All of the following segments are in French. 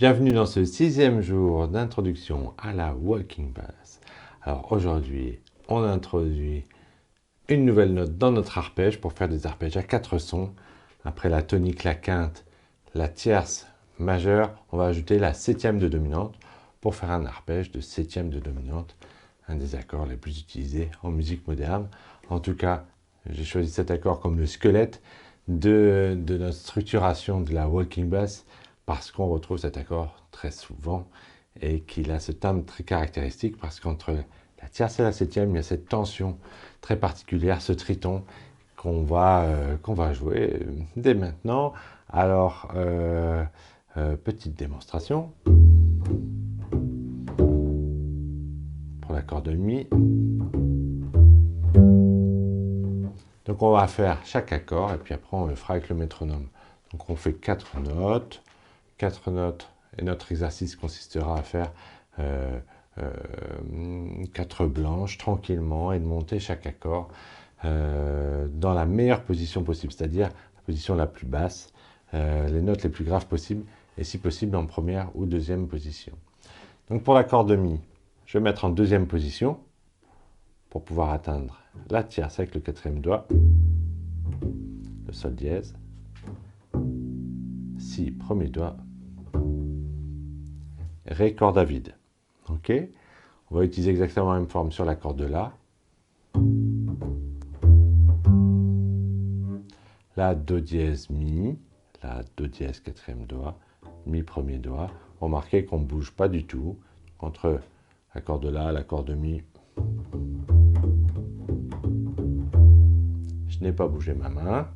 Bienvenue dans ce 6e jour d'introduction à la walking bass. Alors aujourd'hui, on introduit une nouvelle note dans notre arpège pour faire des arpèges à 4 sons. Après la tonique, la quinte, la tierce majeure, on va ajouter la 7e de dominante pour faire un arpège de 7e de dominante, un des accords les plus utilisés en musique moderne. En tout cas, j'ai choisi cet accord comme le squelette de notre structuration de la walking bass, parce qu'on retrouve cet accord très souvent et qu'il a ce timbre très caractéristique, parce qu'entre la tierce et la 7e, il y a cette tension très particulière, ce triton qu'on va jouer dès maintenant. Alors, petite démonstration pour l'accord de mi. Donc on va faire chaque accord et puis après on le fera avec le métronome. Donc on fait 4 notes. 4 notes, et notre exercice consistera à faire 4 blanches tranquillement et de monter chaque accord dans la meilleure position possible, c'est-à-dire la position la plus basse, les notes les plus graves possibles, et si possible en première ou deuxième position. Donc pour l'accord de mi, je vais mettre en deuxième position pour pouvoir atteindre la tierce avec le 4e doigt, le sol dièse, si premier doigt, ré corde à vide. Ok, on va utiliser exactement la même forme sur l'accord de la. La do dièse mi, la do dièse 4e doigt, mi premier doigt. Remarquez qu'on ne bouge pas du tout entre l'accord de la, l'accord de mi. Je n'ai pas bougé ma main.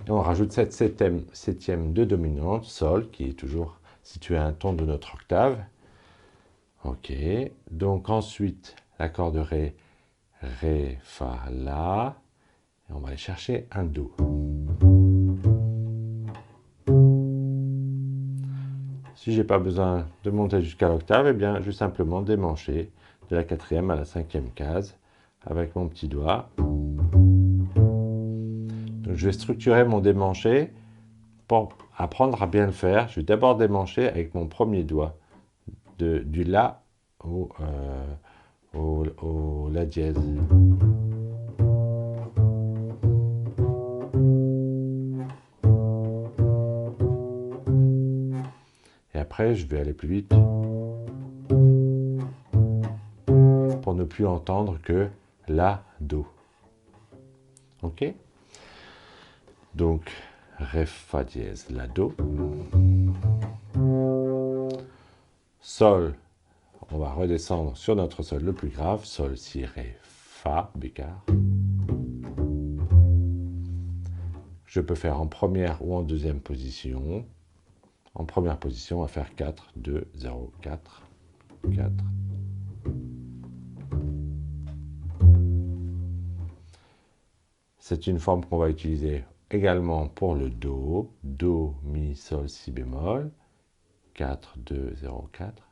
Et on rajoute cette 7e de dominante, sol, qui est toujours situé à un ton de notre octave. Ok, donc ensuite l'accord de ré, ré, fa, la, et on va aller chercher un do. Si j'ai pas besoin de monter jusqu'à l'octave, eh bien je vais simplement démancher de la 4e à la 5e case avec mon petit doigt. Donc je vais structurer mon démanché pour apprendre à bien le faire. Je vais d'abord démancher avec mon premier doigt du la au la dièse. Et après, je vais aller plus vite pour ne plus entendre que la, do. Ok? Donc, ré, fa dièse, la, do. Sol, on va redescendre sur notre sol le plus grave, sol, si, ré, fa, bécard. Je peux faire en première ou en deuxième position. En première position, on va faire 4, 2, 0, 4, 4. C'est une forme qu'on va utiliser également pour le do. Do, mi, sol, si bémol. 4, 2, 0, 4.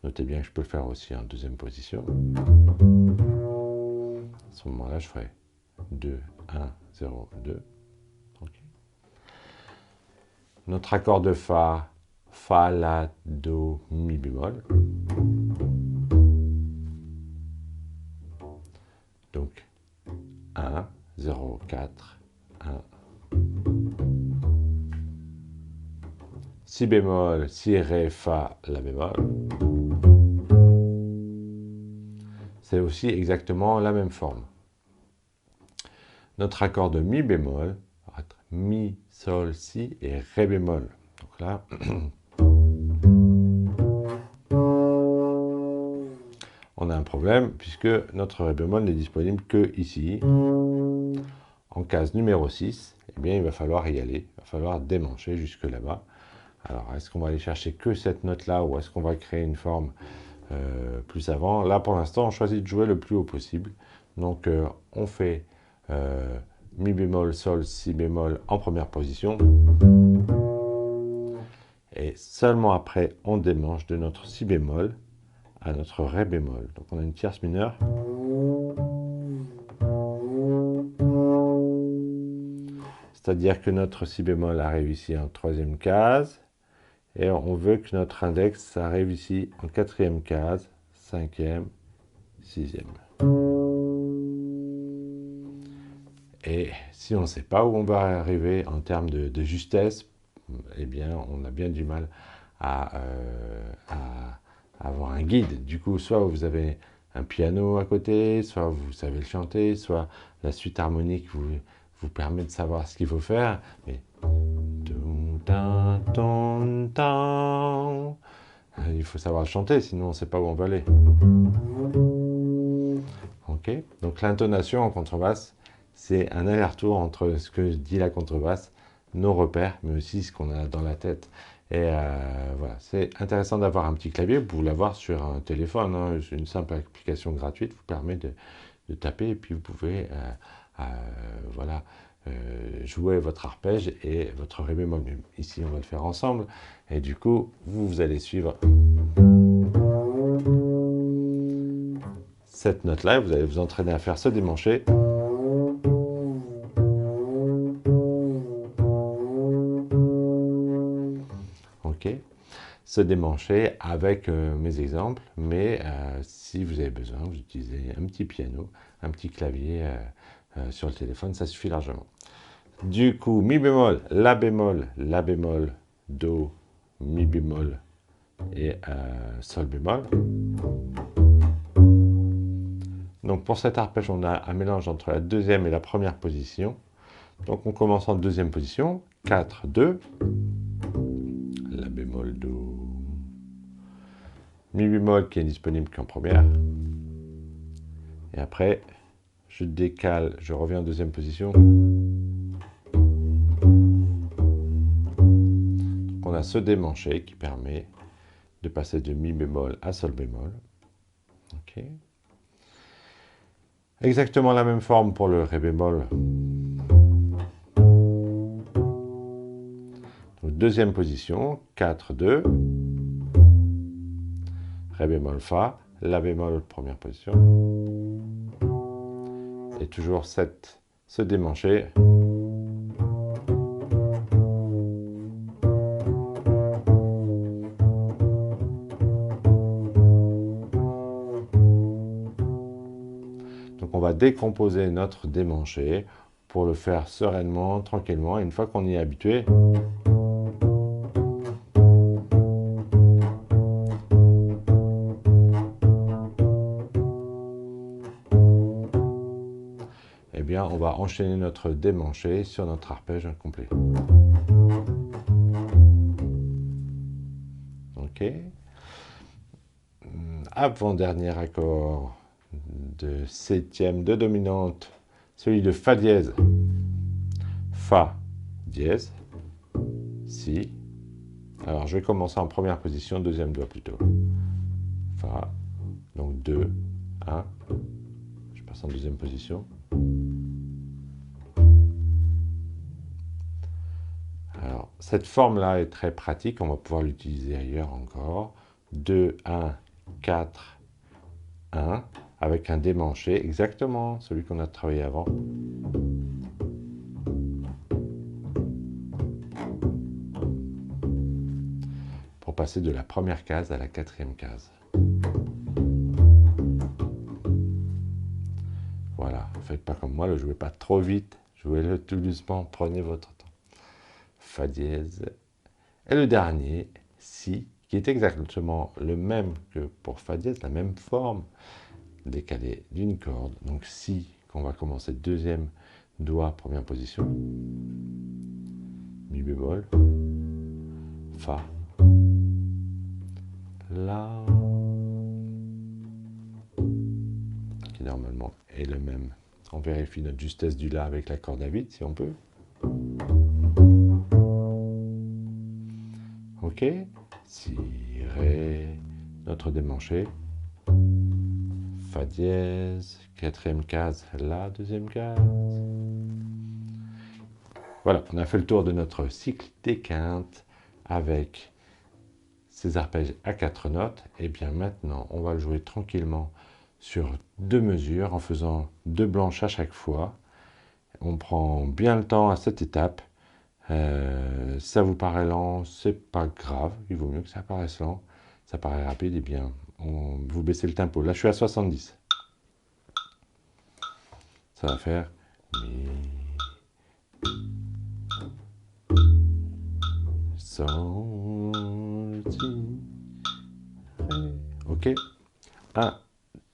Notez bien que je peux le faire aussi en deuxième position. À ce moment-là, je ferai 2, 1, 0, 2. Okay. Notre accord de fa, fa, la, do, mi bémol. Donc 1, 0, 4, 1. Si bémol, si, ré, fa, la bémol. C'est aussi exactement la même forme. Notre accord de mi bémol va être mi, sol, si et ré bémol. Donc là, on a un problème puisque notre ré bémol n'est disponible que ici. En case numéro 6, eh bien, il va falloir y aller, il va falloir démancher jusque là-bas. Alors, est-ce qu'on va aller chercher que cette note-là ou est-ce qu'on va créer une forme plus avant? Là, pour l'instant, on choisit de jouer le plus haut possible. Donc, on fait mi bémol, sol, si bémol en première position. Et seulement après, on démanche de notre si bémol à notre ré bémol. Donc, on a une tierce mineure. C'est-à-dire que notre si bémol arrive ici en troisième case, et on veut que notre index arrive ici en quatrième case, cinquième, sixième. Et si on ne sait pas où on va arriver en termes de justesse, eh bien, on a bien du mal à avoir un guide. Du coup, soit vous avez un piano à côté, soit vous savez le chanter, soit la suite harmonique vous permet de savoir ce qu'il faut faire. Mais il faut savoir le chanter, sinon on ne sait pas où on va aller. Ok. Donc l'intonation en contrebasse, c'est un aller-retour entre ce que dit la contrebasse, nos repères, mais aussi ce qu'on a dans la tête. Et voilà, c'est intéressant d'avoir un petit clavier. Vous pouvez l'avoir sur un téléphone, hein. Une simple application gratuite vous permet de taper, et puis vous pouvez voilà, jouer votre arpège et votre ré bémol. Ici, on va le faire ensemble, et du coup, vous allez suivre cette note-là, vous allez vous entraîner à faire ce démanché. Ok, se démancher avec mes exemples, mais si vous avez besoin, vous utilisez un petit piano, un petit clavier sur le téléphone, ça suffit largement. Du coup, mi bémol, la bémol, do, mi bémol et sol bémol. Donc pour cet arpège, on a un mélange entre la deuxième et la première position. Donc on commence en deuxième position, 4, 2, la bémol, do, mi bémol qui est disponible qu'en première. Et après, je décale, je reviens en deuxième position. Donc on a ce démanché qui permet de passer de mi bémol à sol bémol. Ok. Exactement la même forme pour le ré bémol. Donc, deuxième position, 4, 2, ré bémol, fa, la bémol, première position, et toujours ce démanché. Donc on va décomposer notre démanché pour le faire sereinement, tranquillement, et une fois qu'on y est habitué, eh bien, on va enchaîner notre démanché sur notre arpège incomplet. Ok. Avant-dernier accord de septième de dominante, celui de fa dièse. Fa dièse, si. Alors je vais commencer en première position, deuxième doigt plutôt. Fa, donc 2, 1. Je passe en deuxième position. Alors, cette forme-là est très pratique, on va pouvoir l'utiliser ailleurs encore. 2, 1, 4, 1, avec un démanché, exactement celui qu'on a travaillé avant. Pour passer de la première case à la quatrième case. Voilà, ne faites pas comme moi, ne jouez pas trop vite, jouez-le tout doucement, prenez votre temps. Fa dièse. Et le dernier, si, qui est exactement le même que pour fa dièse, la même forme, décalé d'une corde. Donc si, qu'on va commencer deuxième doigt, première position, mi bémol, fa, la, qui normalement est le même. On vérifie notre justesse du la avec la corde à 8 si on peut. Ok, si, ré, notre démanché, fa dièse, quatrième case, la deuxième case. Voilà, on a fait le tour de notre cycle des quintes avec ces arpèges à 4 notes. Et bien maintenant, on va le jouer tranquillement sur 2 mesures en faisant 2 blanches à chaque fois. On prend bien le temps à cette étape. Ça vous paraît lent, c'est pas grave, il vaut mieux que ça paraisse lent. Ça paraît rapide, et bien, vous baissez le tempo. Là, je suis à 70. Ça va faire mi, sol, si, ré. Ok. 1,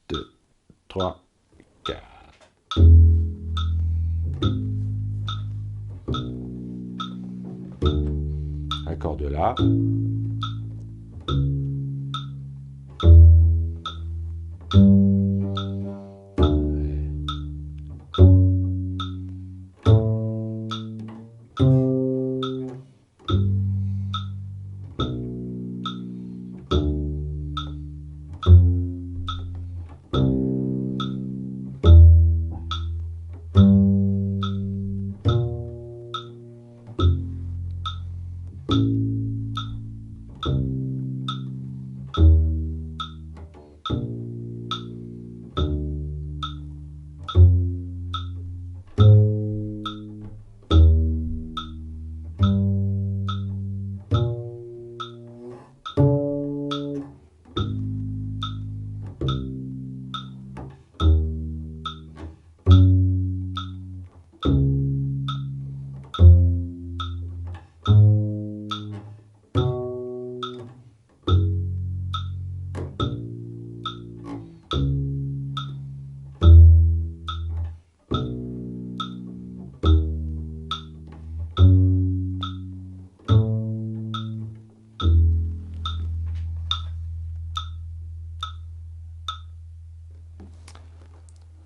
2, 3, 4. Accord de La.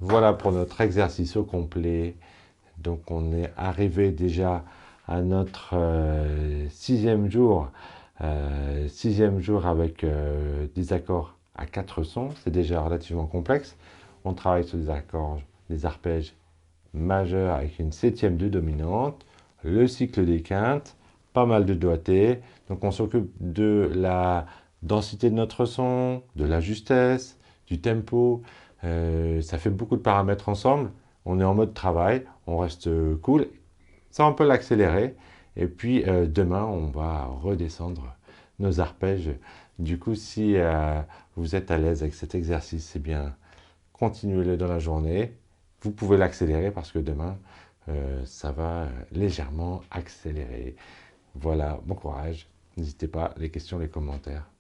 Voilà pour notre exercice au complet. Donc on est arrivé déjà à notre sixième jour. Sixième jour avec des accords à 4 sons. C'est déjà relativement complexe. On travaille sur des accords, des arpèges majeurs avec une septième de dominante, le cycle des quintes, pas mal de doigtés. Donc on s'occupe de la densité de notre son, de la justesse, du tempo. Ça fait beaucoup de paramètres ensemble. On est en mode travail, on reste cool. Ça, on peut l'accélérer. Et puis demain, on va redescendre nos arpèges. Du coup, si vous êtes à l'aise avec cet exercice, eh bien, continuez-le dans la journée. Vous pouvez l'accélérer parce que demain, ça va légèrement accélérer. Voilà, bon courage. N'hésitez pas, les questions, les commentaires.